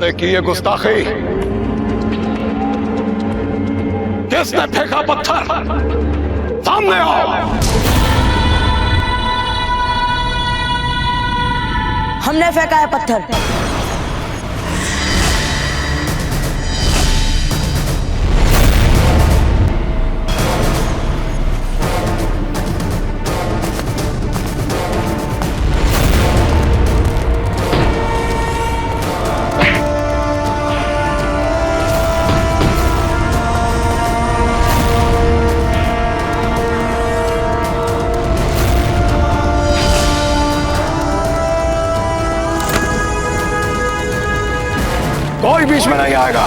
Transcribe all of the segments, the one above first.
किसने की ये गुस्ताखी? किसने फेंका पत्थर? सामने आओ। हमने फेंका है पत्थर। कोई बीच में नहीं आएगा।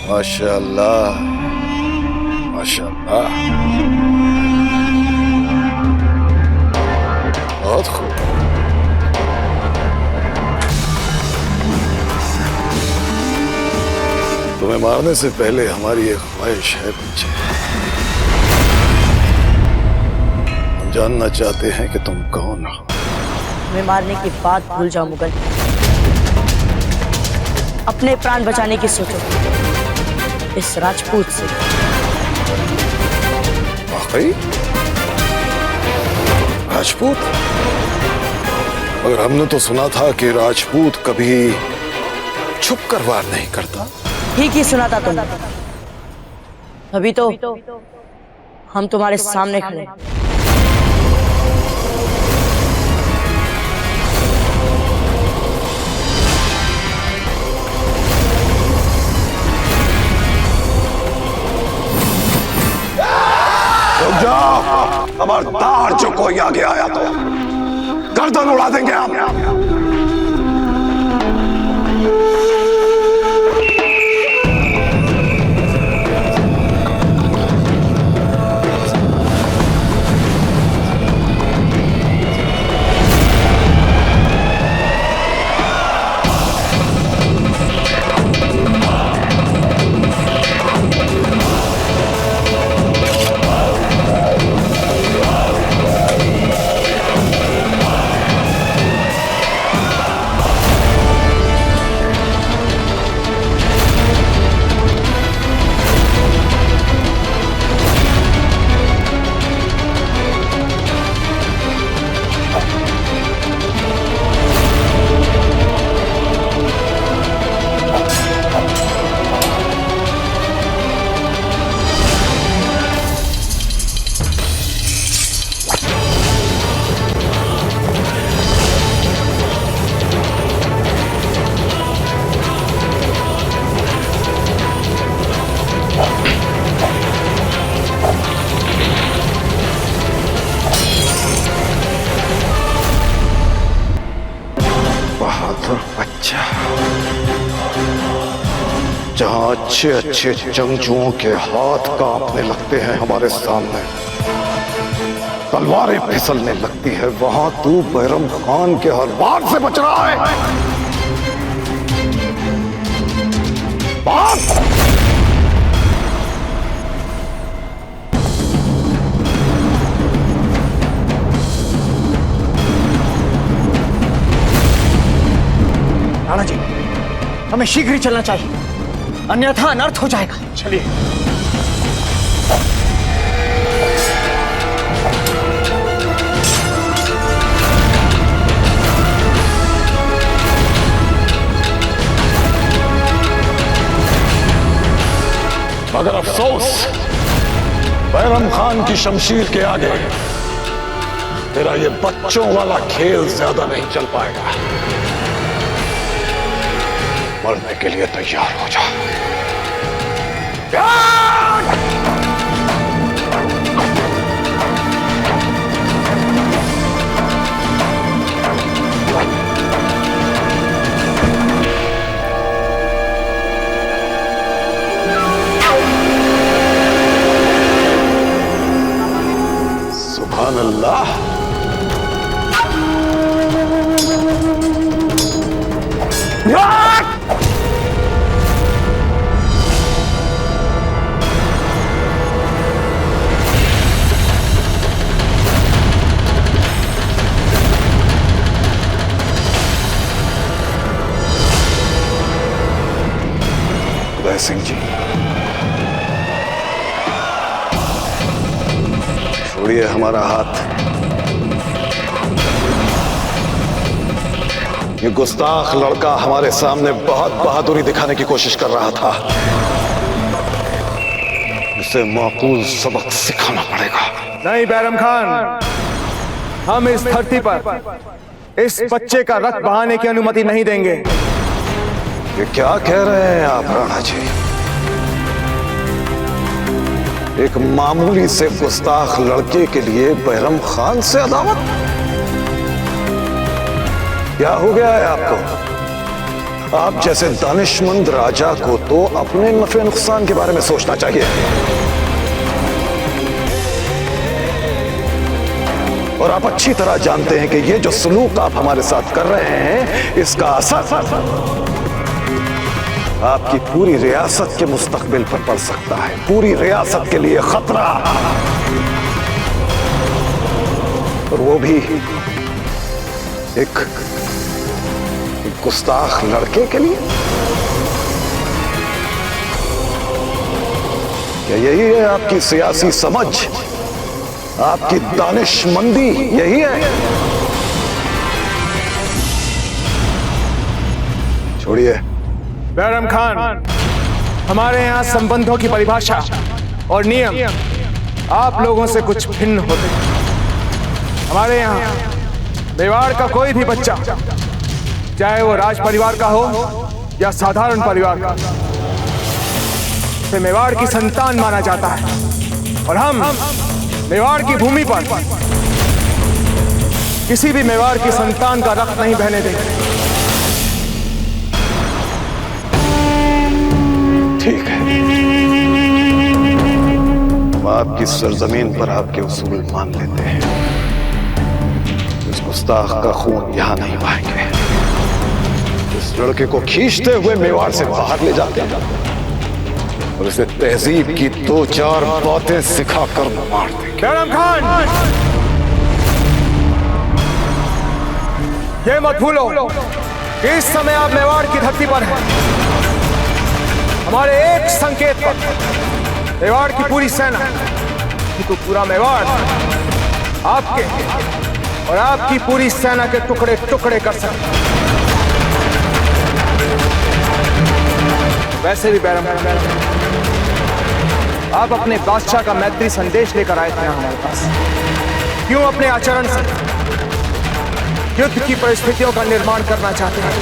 माशाअल्लाह, माशाअल्लाह, बहुत खूब। तुम्हें मारने से पहले हमारी एक ख्वाहिश है बच्चे। हम जानना चाहते हैं कि तुम कौन हो। हमें मारने की बात भूल जाओ मुगल। अपने प्राण बचाने की सोचो इस राजपूत से। वाकई राजपूत? मगर हमने तो सुना था कि राजपूत कभी छुप कर वार नहीं करता। ठीक ही सुना था तुमने। अभी तो हम तुम्हारे सामने खड़े हैं। रुक जाओ, खबरदार जो कोई आगे आया तो गर्दन उड़ा देंगे हम। अच्छा, जहां अच्छे अच्छे जंगजुओं के हाथ कांपने लगते हैं हमारे सामने, तलवारें फिसलने लगती है, वहां तू बैरम खान के हर वार से बच रहा है। बात राणा जी, हमें शीघ्र ही चलना चाहिए, अन्यथा अनर्थ हो जाएगा। चलिए। मगर अफसोस, बैरम खान की शमशीर के आगे तेरा ये बच्चों वाला खेल ज्यादा नहीं चल पाएगा। मरने के लिए तैयार हो जा। उदय सिंह जी, छोड़िए हमारा हाथ। ये गुस्ताख लड़का हमारे सामने बहुत बहादुरी दिखाने की कोशिश कर रहा था। इसे माकूल सबक सिखाना पड़ेगा। नहीं बैरम खान, हम इस धरती पर इस बच्चे का रक्त बहाने की अनुमति नहीं देंगे। ये क्या कह रहे हैं आप राणा जी? एक मामूली से गुस्ताख लड़के के लिए बैरम खान से अदावत? क्या हो गया है आपको? आप जैसे दानिशमंद राजा को तो अपने नफे नुकसान के बारे में सोचना चाहिए। और आप अच्छी तरह जानते हैं कि ये जो सलूक आप हमारे साथ कर रहे हैं, इसका असर आपकी पूरी रियासत के मुस्तकबिल पर पड़ सकता है। पूरी रियासत के लिए खतरा, और वो भी एक गुस्ताख लड़के के लिए। क्या यही है आपकी सियासी समझ, आपकी दानिशमंदी यही है? छोड़िए बैरम खान, हमारे यहाँ संबंधों की परिभाषा और नियम आप लोगों से कुछ भिन्न होते हैं। हमारे यहाँ मेवाड़ का कोई भी बच्चा, चाहे वो राज परिवार का हो या साधारण परिवार का, उसे मेवाड़ की संतान माना जाता है। और हम मेवाड़ की भूमि पर किसी भी मेवाड़ की संतान का रक्त नहीं बहने देंगे। ठीक है, हम आपकी सरजमीन पर आपके उसूल मान लेते हैं। इस गुस्ताख का खून यहां नहीं बहाएंगे। इस लड़के को खींचते हुए मेवाड़ से बाहर ले जाते हैं और इसे तहजीब की 2-4 बातें सिखाकर मार देंगे। बैरम खान, ये मत भूलो कि इस समय आप मेवाड़ की धरती पर हैं। हमारे एक संकेत पर मेवाड़ की पूरी सेना, तो पूरा मेवाड़ आपके और आपकी पूरी सेना के टुकड़े टुकड़े कर सकते। वैसे भी बैरम, आप अपने बादशाह का मैत्री संदेश लेकर आए थे हमारे पास। क्यों अपने आचरण से युद्ध की परिस्थितियों का निर्माण करना चाहते हैं,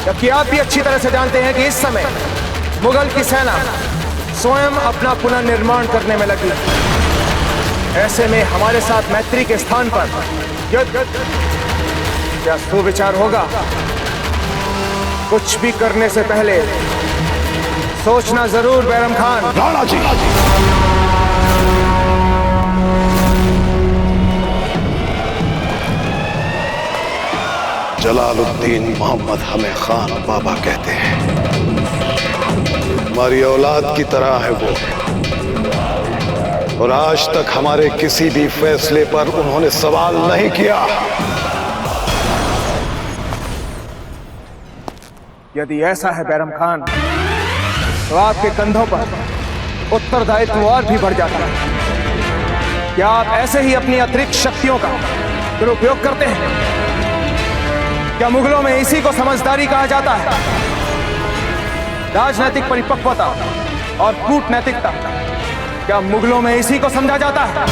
जबकि आप भी अच्छी तरह से जानते हैं कि इस समय मुगल की सेना स्वयं अपना पुनर्निर्माण करने में लगी। ऐसे में हमारे साथ मैत्री के स्थान पर युद्ध, क्या सुविचार होगा? कुछ भी करने से पहले सोचना जरूर बैरम खान। राणा जी, जलालुद्दीन मोहम्मद हमें खान बाबा कहते हैं। हमारी औलाद की तरह है वो, और आज तक हमारे किसी भी फैसले पर उन्होंने सवाल नहीं किया। यदि ऐसा है बैरम खान, तो आपके कंधों पर उत्तरदायित्व और भी बढ़ जाता है। क्या आप ऐसे ही अपनी अतिरिक्त शक्तियों का दुरुपयोग करते हैं? क्या मुगलों में इसी को समझदारी कहा जाता है? राजनैतिक परिपक्वता और कूटनैतिकता, क्या मुगलों में इसी को समझा जाता है?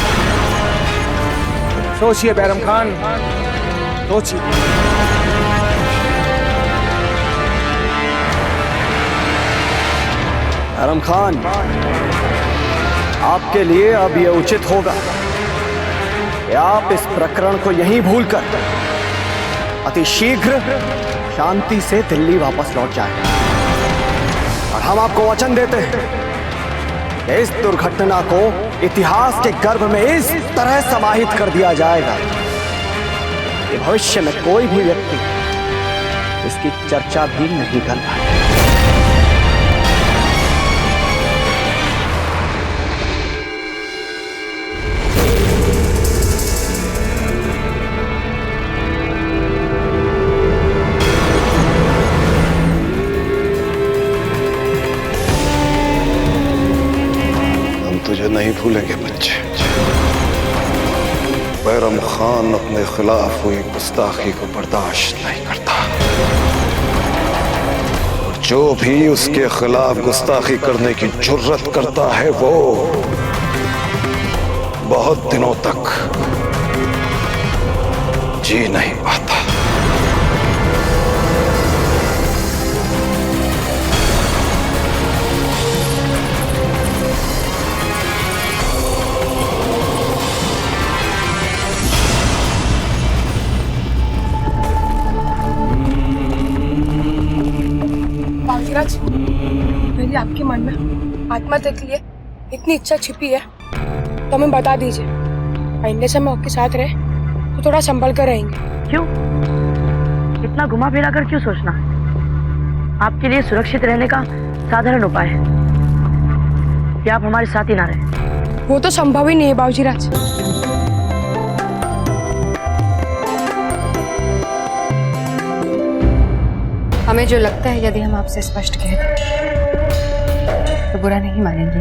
सोचिए बैरम खान, सोचिए। बैरम खान, आपके लिए अब यह उचित होगा कि आप इस प्रकरण को यहीं भूलकर अति शीघ्र शांति से दिल्ली वापस लौट जाएं। और हम आपको वचन देते हैं कि इस दुर्घटना को इतिहास के गर्भ में इस तरह समाहित कर दिया जाएगा कि भविष्य में कोई भी व्यक्ति इसकी चर्चा भी नहीं कर पाए। तुझे नहीं भूलेंगे बच्चे। बैरम खान अपने खिलाफ हुई गुस्ताखी को बर्दाश्त नहीं करता और जो भी उसके खिलाफ गुस्ताखी करने की जुर्रत करता है वो बहुत दिनों तक जी नहीं पाता। बाजीराज, मेरी आपके मन में आत्महत्या के लिए इतनी इच्छा छिपी है तो हमें बता दीजिए। आइंदे से हम आपके साथ रहे तो थोड़ा संभल कर रहेंगे। क्यों इतना घुमा फिरा कर क्यों सोचना? आपके लिए सुरक्षित रहने का साधारण उपाय है कि आप हमारे साथ ही ना रहे। वो तो संभव ही नहीं है बाजीराज। हमें जो लगता है यदि हम आपसे स्पष्ट कह दें तो बुरा नहीं मानेंगे।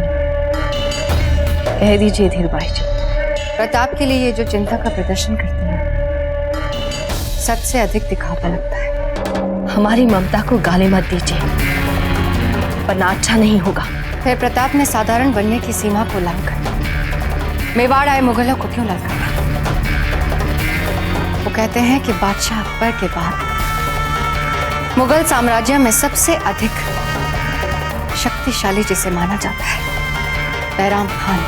कह दीजिए धीरबाई जी, प्रताप के लिए ये जो चिंता का प्रदर्शन करते हैं सच से अधिक दिखावा लगता है। हमारी ममता को गाली मत दीजिए, वरना अच्छा नहीं होगा। फिर प्रताप ने साधारण बनने की सीमा को लांघकर मेवाड़ आए मुगलों को क्यों ललकारा? वो कहते हैं कि बादशाह अकबर के बाद मुगल साम्राज्य में सबसे अधिक शक्तिशाली जिसे माना जाता है बैराम खान।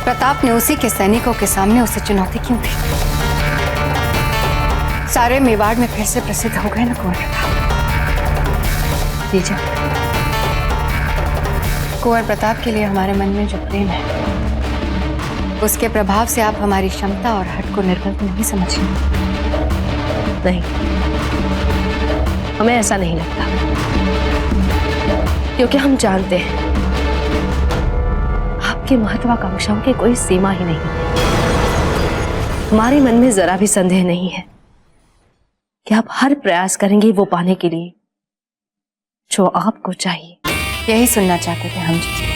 प्रताप ने उसी के सैनिकों के सामने उसे चुनौती क्यों दी? सारे मेवाड़ में फिर से प्रसिद्ध हो गए ना कुंवर प्रताप। दीजिए, कुंवर प्रताप के लिए हमारे मन में जो प्रेम है उसके प्रभाव से आप हमारी क्षमता और हट को निर्बल नहीं समझ रहे। नहीं, हमें ऐसा नहीं लगता, क्योंकि हम जानते हैं आपकी महत्वाकांक्षाओं की कोई सीमा ही नहीं है। हमारे मन में जरा भी संदेह नहीं है कि आप हर प्रयास करेंगे वो पाने के लिए जो आपको चाहिए। यही सुनना चाहते थे हम जी।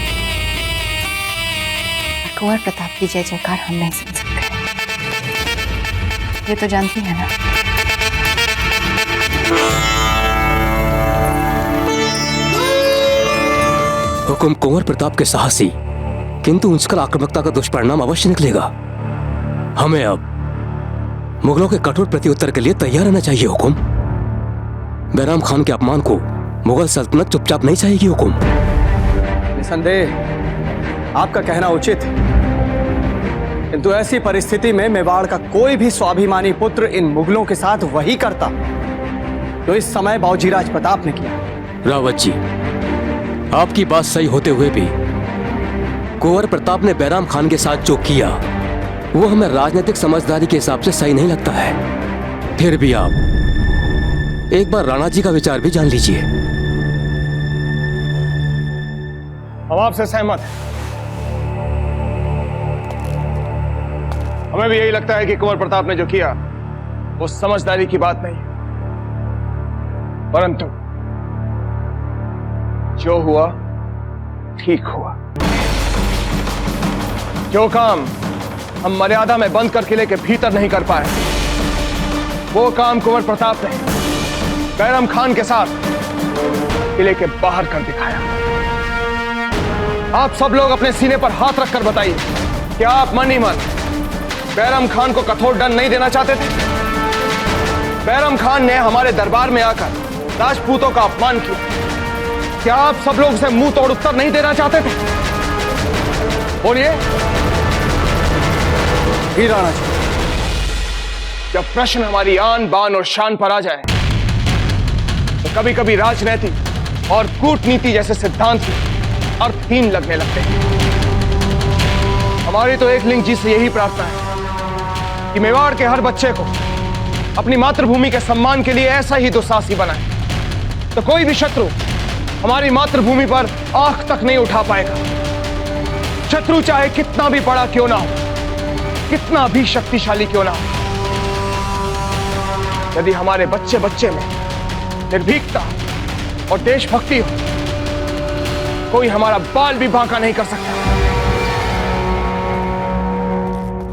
कुंवर प्रताप की जय जयकार हम नहीं सुन सकते, ये तो जानती है ना। हुकुम कुंवर प्रताप के साहसी किंतु उनकर आक्रामकता का दुष्परिणाम अवश्य निकलेगा। हमें अब मुगलों के कठोर प्रत्युत्तर के लिए तैयार रहना चाहिए। हुकुम, बैराम खान के अपमान को मुगल सल्तनत चुपचाप नहीं चाहेगी। हुकुम, निसंदेह आपका कहना उचित है, किंतु ऐसी परिस्थिति में मेवाड़ का कोई भी स्वाभिमानी पुत्र इन मुगलों के साथ वही करता तो इस समय बाजीराज प्रताप ने किया। रावत जी, आपकी बात सही होते हुए भी कुंवर प्रताप ने बैराम खान के साथ जो किया वो हमें राजनीतिक समझदारी के हिसाब से सही नहीं लगता है। फिर भी आप एक बार राणा जी का विचार भी जान लीजिए। हम आपसे सहमत हैं। हमें भी यही लगता है कि कुंवर प्रताप ने जो किया वो समझदारी की बात नहीं, परंतु जो हुआ ठीक हुआ। जो काम हम मर्यादा में बंद कर किले के भीतर नहीं कर पाए वो काम कुंवर प्रताप ने बैरम खान के साथ किले के बाहर कर दिखाया। आप सब लोग अपने सीने पर हाथ रखकर बताइए कि आप मन ही मन बैरम खान को कठोर दंड नहीं देना चाहते थे? बैरम खान ने हमारे दरबार में आकर राजपूतों का अपमान किया, क्या आप सब लोग उसे मुंह तोड़ उत्तर नहीं देना चाहते थे? बोलिए। ही राणा जी, जब प्रश्न हमारी आन बान और शान पर आ जाए तो कभी कभी राजनीति और कूटनीति जैसे सिद्धांत अर्थहीन लगने लगते हैं। हमारी तो एक लिंग जी से यही प्रार्थना है कि मेवाड़ के हर बच्चे को अपनी मातृभूमि के सम्मान के लिए ऐसा ही दुस्साहसी बना है, तो कोई भी शत्रु हमारी मातृभूमि पर आंख तक नहीं उठा पाएगा। शत्रु चाहे कितना भी बड़ा क्यों ना हो, कितना भी शक्तिशाली क्यों ना हो, यदि हमारे बच्चे बच्चे में निर्भीकता और देशभक्ति हो, कोई हमारा बाल भी बांका नहीं कर सकता।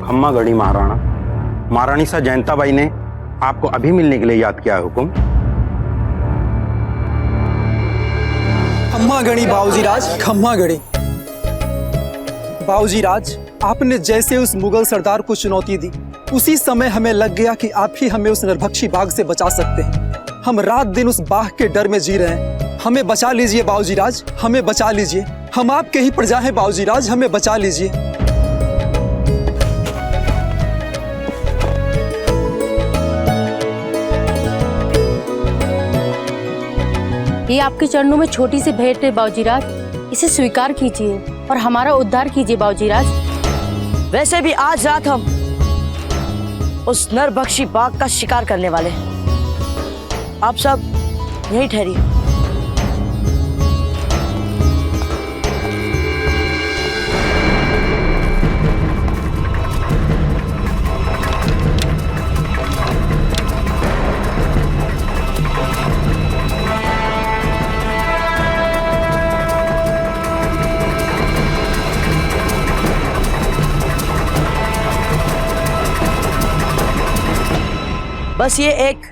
खम्मा गढ़ी महाराणा, महारानी सा जयंताबाई ने आपको अभी मिलने के लिए याद किया है हुकुम। खम्मा गढ़ी बाबूजी राज, खम्मा गढ़ी बाबूजी राज। आपने जैसे उस मुगल सरदार को चुनौती दी, उसी समय हमें लग गया कि आप ही हमें उस नरभक्षी बाघ से बचा सकते हैं। हम रात दिन उस बाघ के डर में जी रहे हैं। हमें बचा लीजिए बाबूजी राज, हमें बचा लीजिए। हम आपके ही प्रजा हैं बाबूजी राज, हमें बचा लीजिए। ये आपके चरणों में छोटी सी भेंट है बाबूजीराज, इसे स्वीकार कीजिए और हमारा उद्धार कीजिए बाबूजीराज। वैसे भी आज रात हम उस नरभक्षी बाघ का शिकार करने वाले हैं। आप सब यहीं ठहरिए। बस ये एक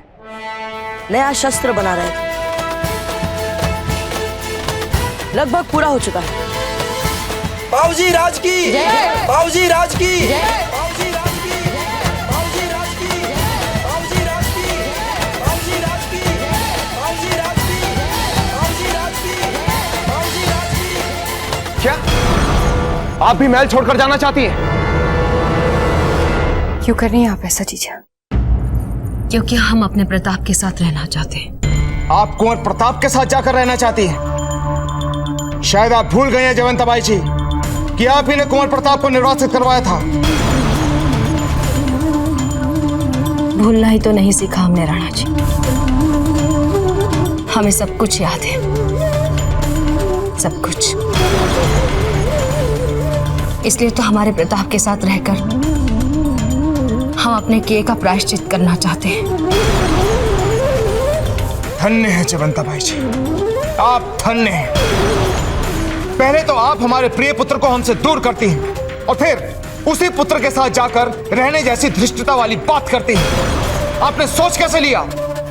नया शस्त्र बना रहे थे, लगभग पूरा हो चुका है। बाबूजी राज की, बाबूजी राज की, बाबूजी राज की, बाबूजी राज की, बाबूजी राज की, बाबूजी राज की, बाबूजी राज की, बाबूजी राज की, बाबूजी राज की। क्या आप भी महल छोड़कर जाना चाहती हैं? क्यों कर रही हैं आप ऐसा जीजा? क्योंकि हम अपने प्रताप के साथ रहना चाहते हैं। आप कुंवर प्रताप के साथ जाकर रहना चाहती हैं? शायद आप भूल गए हैं जयवंताबाई जी कि आप ही ने कुंवर प्रताप को निर्वासित करवाया था। भूलना ही तो नहीं सीखा हमने राणा जी, हमें सब कुछ याद है, सब कुछ। इसलिए तो हमारे प्रताप के साथ रहकर हम अपने किए का प्रायश्चित करना चाहते हैं। धन्य है जयवंताबाई जी, आप धन्य हैं। पहले तो आप हमारे प्रिय पुत्र को हमसे दूर करती हैं और फिर उसी पुत्र के साथ जाकर रहने जैसी धृष्टता वाली बात करती हैं। आपने सोच कैसे लिया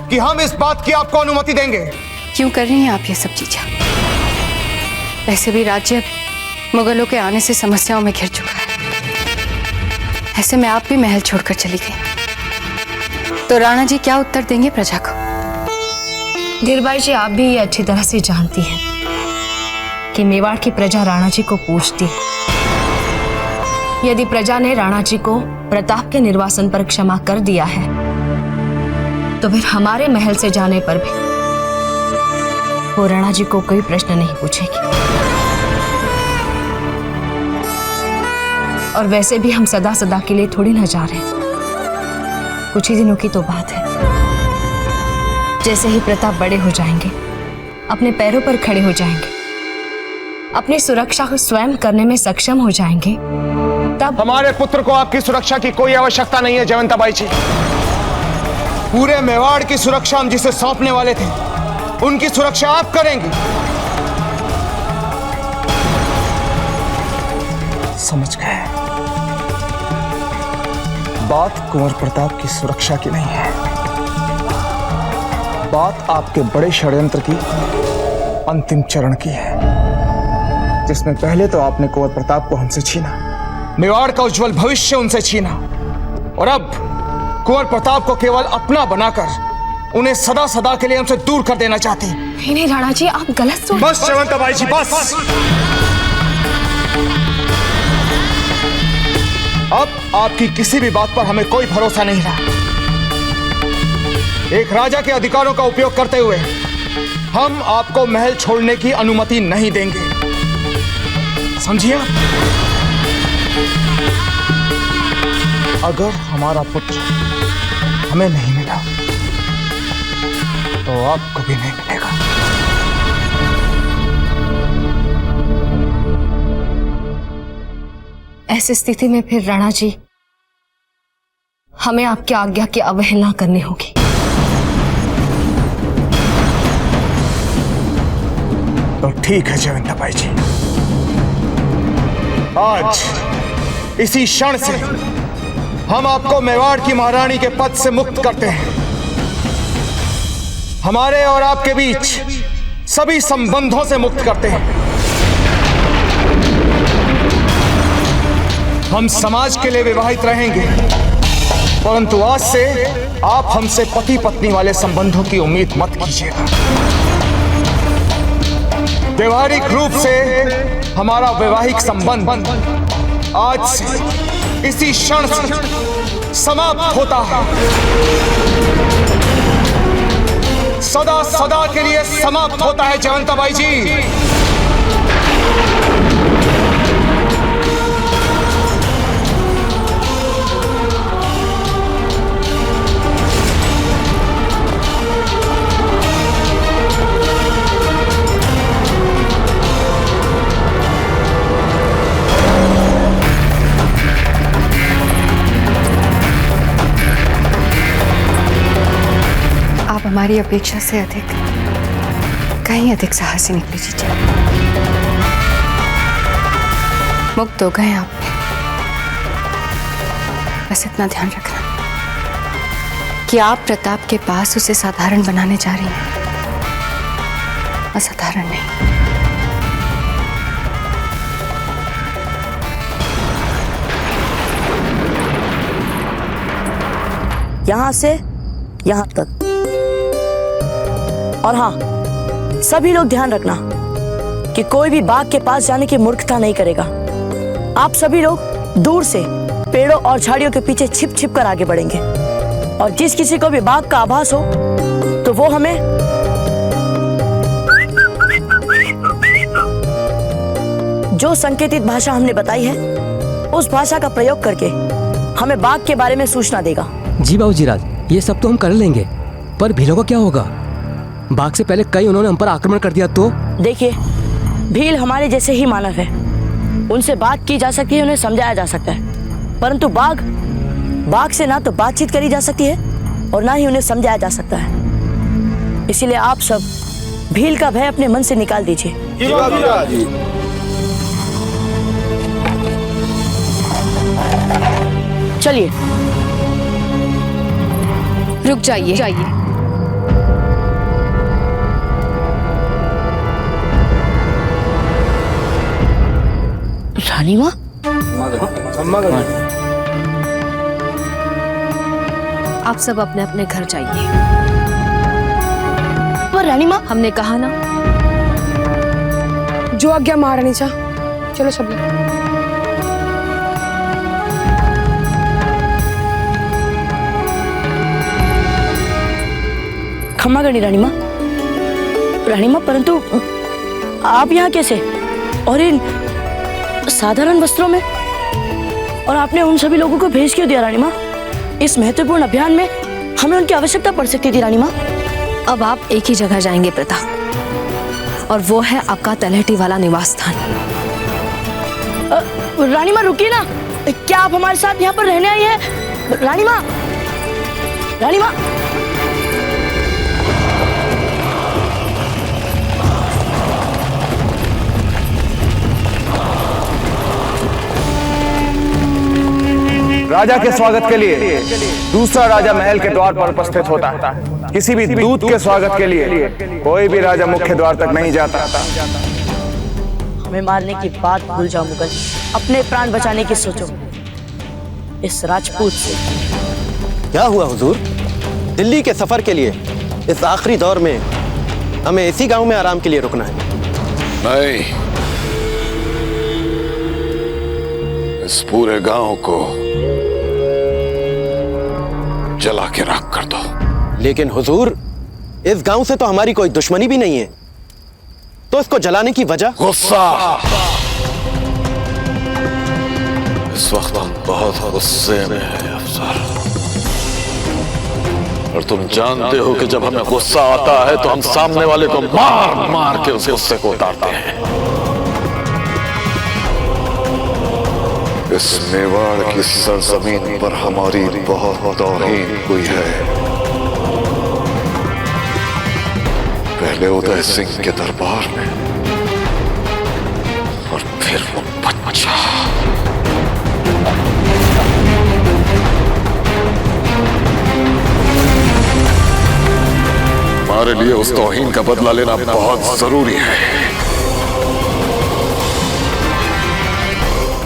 कि हम इस बात की आपको अनुमति देंगे? क्यों कर रही हैं आप ये सब चीजें? वैसे भी राज्य मुगलों के आने से समस्याओं में घिर चुका है। ऐसे में आप भी महल छोड़कर चली गई, तो राणा जी क्या उत्तर देंगे प्रजा को? धीरबाई जी, आप भी ये अच्छी तरह से जानती हैं कि मेवाड़ की प्रजा राणा जी को पूछती है। यदि प्रजा ने राणा जी को प्रताप के निर्वासन पर क्षमा कर दिया है, तो फिर हमारे महल से जाने पर भी वो राणा जी को कोई प्रश्न नहीं पूछेगी। और वैसे भी हम सदा सदा के लिए थोड़ी ना जा रहे, कुछ ही दिनों की तो बात है। जैसे ही प्रताप बड़े हो जाएंगे, अपने पैरों पर खड़े हो जाएंगे, अपनी सुरक्षा को स्वयं करने में सक्षम हो जाएंगे, तब हमारे पुत्र को आपकी सुरक्षा की कोई आवश्यकता नहीं है जयवंताबाई जी। पूरे मेवाड़ की सुरक्षा हम जिसे सौंपने वाले थे, उनकी सुरक्षा आप करेंगे। समझ गए? बात कुंवर प्रताप की सुरक्षा की नहीं है, बात आपके बड़े षड्यंत्र की अंतिम चरण की है, जिसमें पहले तो आपने कुंवर प्रताप को हमसे छीना, मेवाड़ का उज्जवल भविष्य उनसे छीना, और अब कुंवर प्रताप को केवल अपना बनाकर उन्हें सदा सदा के लिए हमसे दूर कर देना चाहती। नहीं नहीं राणा जी, आप गलत सोच। बस जयवंताबाई जी, बस। अब आपकी किसी भी बात पर हमें कोई भरोसा नहीं रहा। एक राजा के अधिकारों का उपयोग करते हुए हम आपको महल छोड़ने की अनुमति नहीं देंगे, समझिए? अगर हमारा पुत्र हमें नहीं मिला तो आपको भी नहीं मिलेगा। ऐसी स्थिति में फिर राणा जी हमें आपकी आज्ञा की अवहेलना करनी होगी। तो ठीक है जयवंताबाई जी, आज इसी क्षण से हम आपको मेवाड़ की महारानी के पद से मुक्त करते हैं। हमारे और आपके बीच सभी संबंधों से मुक्त करते हैं। हम समाज के लिए विवाहित रहेंगे, परंतु आज से आप हमसे पति पत्नी वाले संबंधों की उम्मीद मत कीजिएगा। व्यवहारिक रूप से हमारा वैवाहिक संबंध आज से इसी क्षण से समाप्त होता है, सदा सदा के लिए समाप्त होता है जयवंताबाई जी। आप हमारी अपेक्षा से अधिक, कहीं अधिक साहसी निकली जीजा। मुक्त हो गए आप, बस इतना ध्यान रखना कि आप प्रताप के पास उसे साधारण बनाने जा रही हैं, असाधारण नहीं। यहां से यहां तक। और हाँ, सभी लोग ध्यान रखना कि कोई भी बाघ के पास जाने की मूर्खता नहीं करेगा। आप सभी लोग दूर से पेड़ों और झाड़ियों के पीछे छिप छिप कर आगे बढ़ेंगे, और जिस किसी को भी बाघ का आभास हो तो वो हमें जो संकेतित भाषा हमने बताई है उस भाषा का प्रयोग करके हमें बाघ के बारे में सूचना देगा। जी बाबूजीराज, ये सब तो हम कर लेंगे, पर भीलों का क्या होगा? बाघ से पहले कई उन्होंने हम पर आक्रमण कर दिया तो? देखिए, भील हमारे जैसे ही मानव है, उनसे बात की जा सकती है, उन्हें समझाया जा सकता है, परंतु बाघ से ना तो बातचीत करी जा सकती है और ना ही उन्हें समझाया जा सकता है। इसीलिए आप सब भील का भय अपने मन से निकाल दीजिए। चलिए, रुक जाइए। रानी माँ, आप सब अपने अपने घर जाइए। पर रानी माँ, हमने कहा ना, जो आज्ञा महारानी सा। चलो सब लोग। क्षमा करनी रानी माँ, परंतु आप यहाँ कैसे, और इन साधारण वस्त्रों में? और आपने उन सभी लोगों को भेज क्यों दिया रानी माँ? इस महत्वपूर्ण अभियान में हमें उनकी आवश्यकता पड़ सकती थी रानी माँ। अब आप एक ही जगह जाएंगे प्रताप, और वो है आपका तलहटी वाला निवास स्थान। रानी माँ रुकिए ना, क्या आप हमारे साथ यहाँ पर रहने आई हैं? रानी माँ, राजा के स्वागत के लिए दूसरा राजा महल के द्वार पर उपस्थित होता है। किसी भी दूत के स्वागत के लिए कोई भी राजा मुख्य द्वार तक नहीं जाता। हमें मारने की बात भूल जाओ मुगल, अपने प्राण बचाने की सोचो इस राजपूत से। क्या हुआ हुजूर? दिल्ली के सफर के लिए इस आखिरी दौर में हमें इसी गांव में आराम के लिए रुकना है? नहीं, इस पूरे गांव को जला के राख कर दो। लेकिन हुजूर, इस गांव से तो हमारी कोई दुश्मनी भी नहीं है, तो इसको जलाने की वजह? गुस्सा। इस वक्त हम बहुत गुस्से में हैं अफसर। और तुम जानते हो कि जब हमें गुस्सा आता है तो हम सामने वाले को मार मार के उस गुस्से को उतारते हैं। इस मेवाड़ की सरजमीन पर हमारी बहुत तौहीन हुई है। पहले उदय सिंह के दरबार में और फिर वो बच्चा। हमारे लिए उस तौहीन का बदला लेना बहुत जरूरी है।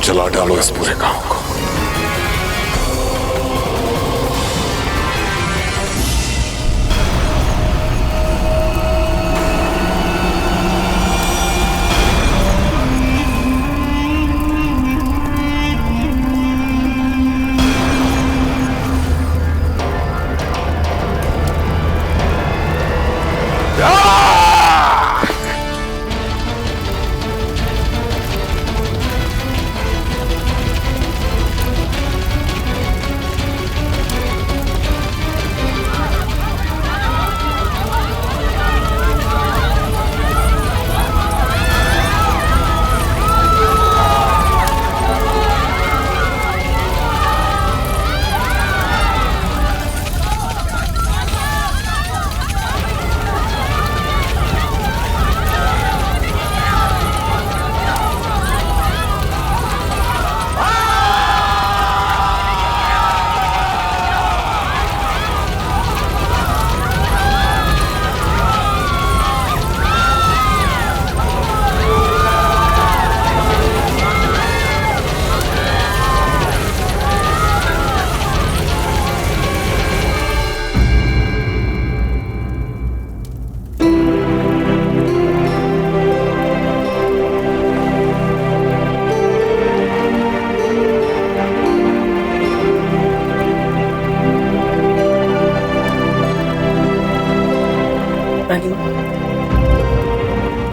जला डालो इस पूरे गांव को।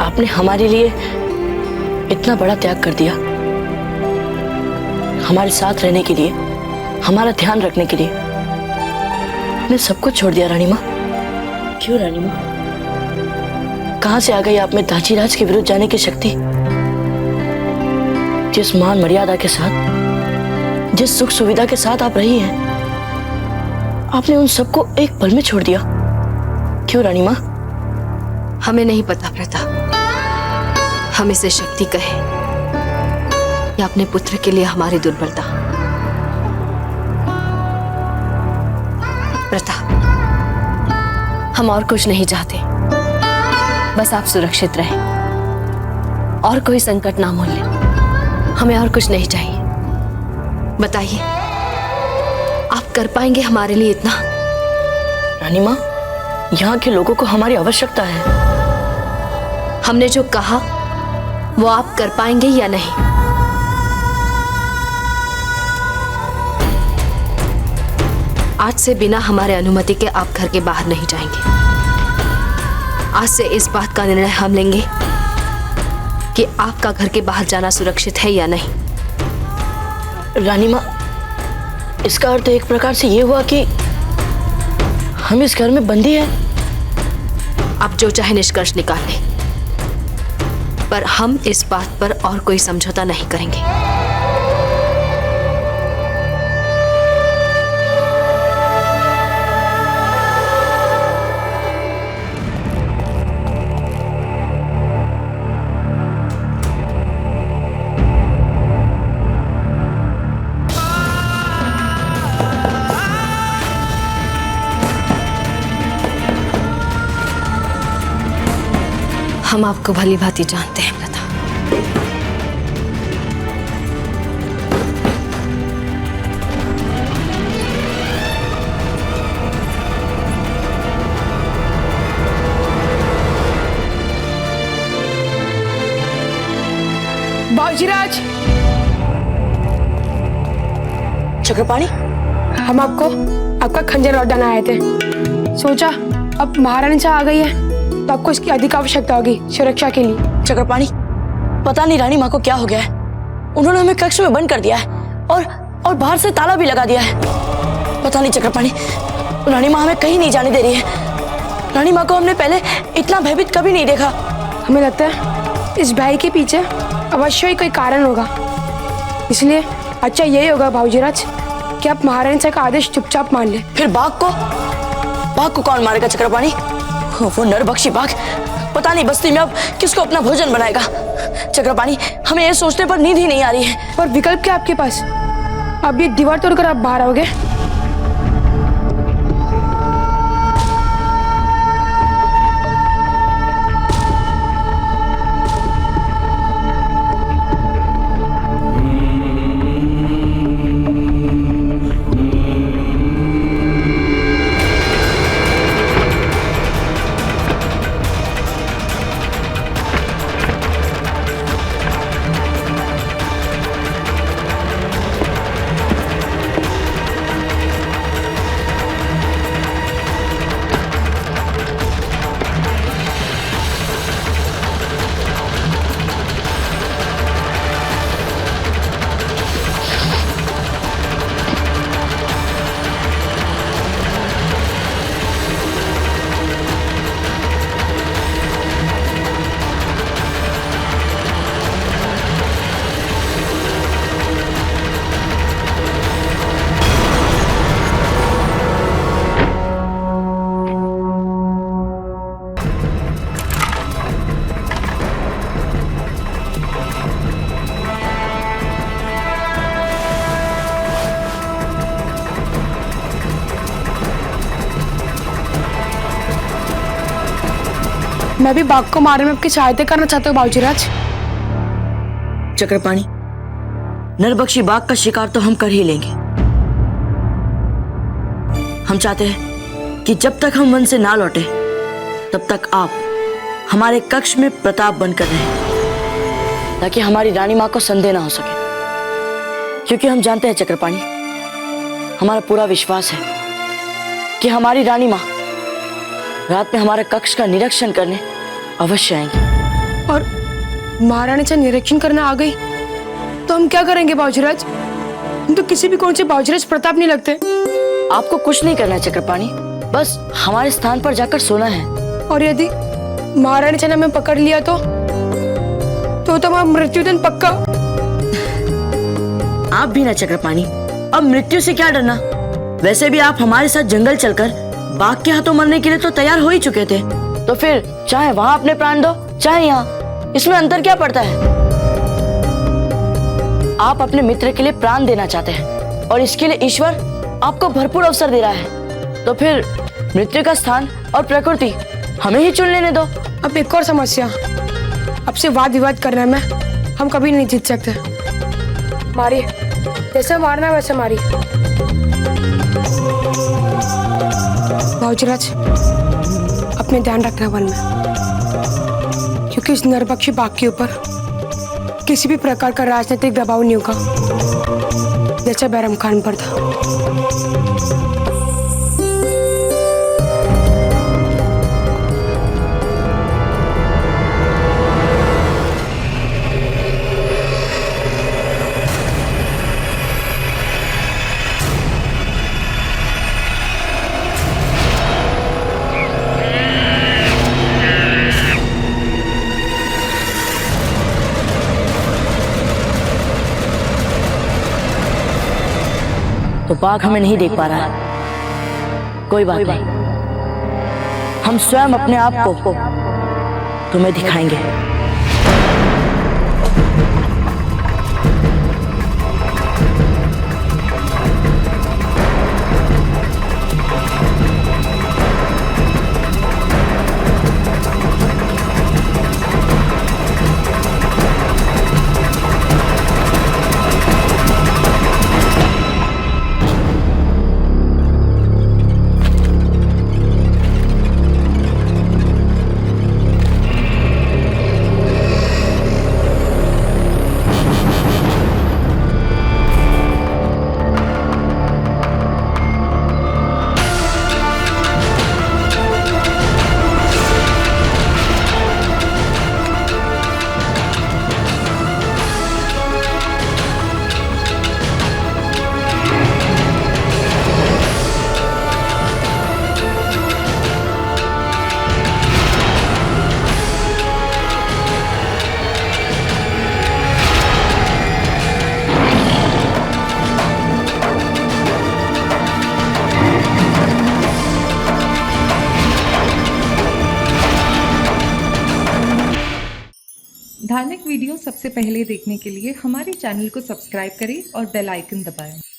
आपने हमारे लिए इतना बड़ा त्याग कर दिया, हमारे साथ रहने के लिए, हमारा ध्यान रखने के लिए आपने सब कुछ छोड़ दिया रानी माँ। क्यों रानी माँ? कहां से आ गई आप में दाजीराज के विरुद्ध जाने की शक्ति? जिस मान मर्यादा के साथ, जिस सुख सुविधा के साथ आप रही हैं, आपने उन सबको एक पल में छोड़ दिया। क्यों रानी माँ? हमें नहीं पता प्रताप, हम इसे शक्ति कहे या अपने पुत्र के लिए हमारी दुर्बलता। प्रताप, हम और कुछ नहीं चाहते, बस आप सुरक्षित रहें और कोई संकट ना मोल ले। हमें और कुछ नहीं चाहिए। बताइए, आप कर पाएंगे हमारे लिए इतना? रानी माँ, यहाँ के लोगों को हमारी आवश्यकता है। हमने जो कहा वो आप कर पाएंगे या नहीं? आज से बिना हमारे अनुमति के आप घर के बाहर नहीं जाएंगे। आज से इस बात का निर्णय हम लेंगे कि आपका घर के बाहर जाना सुरक्षित है या नहीं। रानी माँ, इसका अर्थ एक प्रकार से ये हुआ कि हम इस घर में बंदी हैं। आप जो चाहे निष्कर्ष निकाल लें, पर हम इस बात पर और कोई समझौता नहीं करेंगे। हम आपको भली भांति जानते हैं प्रताप। बाबूजीराज, चक्रपाणी, हम आपका खंजर लौटाना आए थे। सोचा अब महारानी साहब आ गई है तो आपको इसकी अधिक आवश्यकता होगी सुरक्षा के लिए। चक्रपाणी, पता नहीं रानी माँ को क्या हो गया है। उन्होंने हमें कक्ष में बंद कर दिया है और बाहर से ताला भी लगा दिया है। पता नहीं चक्रपाणी, रानी माँ हमें कहीं नहीं जाने दे रही है। रानी माँ को हमने पहले इतना भयभीत कभी नहीं देखा। हमें लगता है इस भाई के पीछे अवश्य ही कोई कारण होगा, इसलिए अच्छा यही होगा भाऊजीराज कि आप महारानी से का आदेश चुपचाप मान ले। फिर बाघ को कौन मारेगा चक्रपाणी? वो नरभक्षी बाघ पता नहीं बस्ती में अब किसको अपना भोजन बनाएगा। चक्रपाणी, हमें ये सोचने पर नींद ही नहीं आ रही है। और विकल्प क्या आपके पास? अब ये दीवार तोड़कर आप बाहर आओगे? मैं भी बाघ को मारने में आपकी सहायता करना चाहता हूँ भाऊजीराज। चक्रपाणी, नरभक्षी बाघ का शिकार तो हम कर ही लेंगे। हम चाहते हैं कि जब तक हम वन से ना लौटे तब तक आप हमारे कक्ष में प्रताप बनकर रहें, ताकि हमारी रानी माँ को संदेह ना हो सके। क्योंकि हम जानते हैं चक्रपाणी, हमारा पूरा विश्वास है कि हमारी रानी माँ रात में हमारे कक्ष का निरीक्षण करने अवश्य आएंगी। और महारानी से निरीक्षण करना आ गई तो हम क्या करेंगे भाऊजीराज? हम तो किसी भी कौन से भाऊजीराज प्रताप नहीं लगते। आपको कुछ नहीं करना है चक्रपाणी, बस हमारे स्थान पर जाकर सोना है। और यदि महारानी से ने हमें पकड़ लिया तो हमारा मृत्युदंड पक्का। आप भी ना चक्रपाणी, अब मृत्यु से क्या डरना? वैसे भी आप हमारे साथ जंगल चलकर बाघ के हाथों मरने के लिए तो तैयार हो ही चुके थे, तो फिर चाहे वहां अपने प्राण दो चाहे यहाँ, इसमें अंतर क्या पड़ता है? आप अपने मित्र के लिए प्राण देना चाहते हैं और इसके लिए ईश्वर आपको भरपूर अवसर दे रहा है, तो फिर मृत्यु का स्थान और प्रकृति हमें ही चुन लेने दो। अब एक और समस्या, आपसे वाद विवाद करने में हम कभी नहीं जीत सकते। मारिए, जैसे मारना है वैसे मारिए। भाऊजीराज, अपने ध्यान रखना वन में, क्योंकि इस नरभक्षी बाघ के ऊपर किसी भी प्रकार का राजनीतिक दबाव नहीं होगा जैसे बैरम खान पर था। तो बाघ हमें नहीं देख पा रहा है, कोई बात नहीं, हम स्वयं अपने आप को तुम्हें दिखाएंगे। वीडियो सबसे पहले देखने के लिए हमारे चैनल को सब्सक्राइब करें और बेल आइकन दबाएं।